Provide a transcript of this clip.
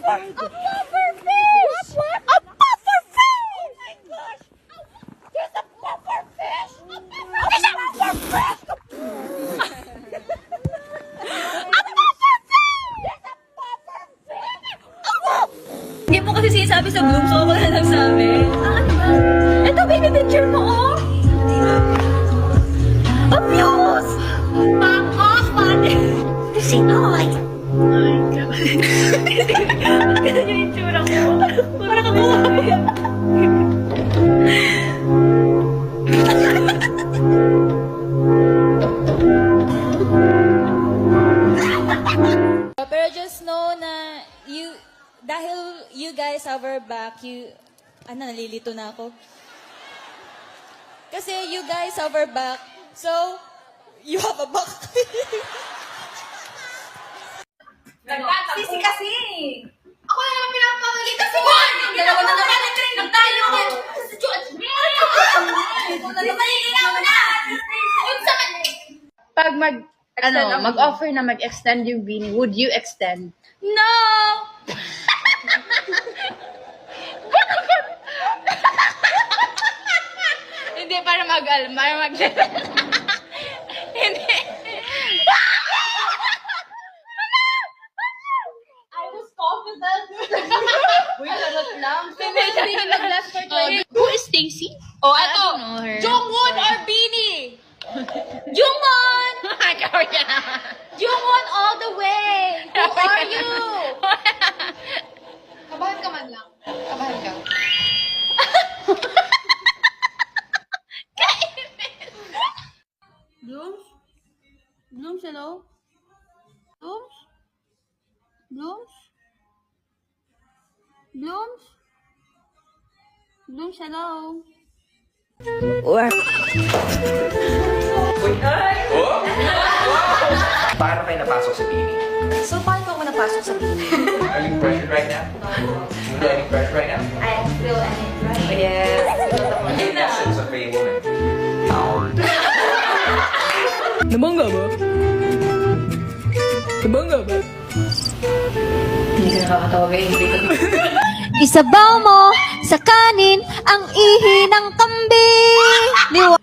pufferfish! What? A pufferfish! Oh my gosh! There's a pufferfish! There's a pufferfish! A pufferfish! There's a pufferfish! Hindi mo kasi sinasabi sa Bloom, so ako na nagsabi. Ano ba? Ito, baby picture mo, oh! Abuse! Back off, man! Kasi, oh my God! Ganun yung itsura ko. Para ka buhay. Pero just know na dahil you guys have our back, nalilito na ako. Kasi you guys have our back, so you have a back. Sisi kasi! Ako na naman pinapangalitan si Juan! Dalawa na naman nagtayo ko! Sa George! Ikaw na naman mo na! Yung sakit! Pag mag-offer na mag-extend yung Beanie, would you extend? No! Hindi, para Hindi. I was confident! Uy, charot lang. Hindi mag-last for 20. Who is Stacy? Oh, I eto! don't know her. Jungwon or Beanie? Jungwon! Ikaw yan. Jungwon all the way! Who are you? Kabahan ka man lang. Kabahan ka. Blooms? Blooms, hello? Blooms? Blooms? Blooms? Blooms, hello? Paano kayo napasok sa Beanie? So, paano ako napasok sa Beanie? Are you pressured right now? You getting pressured right now? I feel any right? Yes. The essence of a woman. Nabangga ba? Nabangga ba? Hindi ka nakakatawa ba hindi ko. Isabaw mo sa kanin ang ihi ng kambing.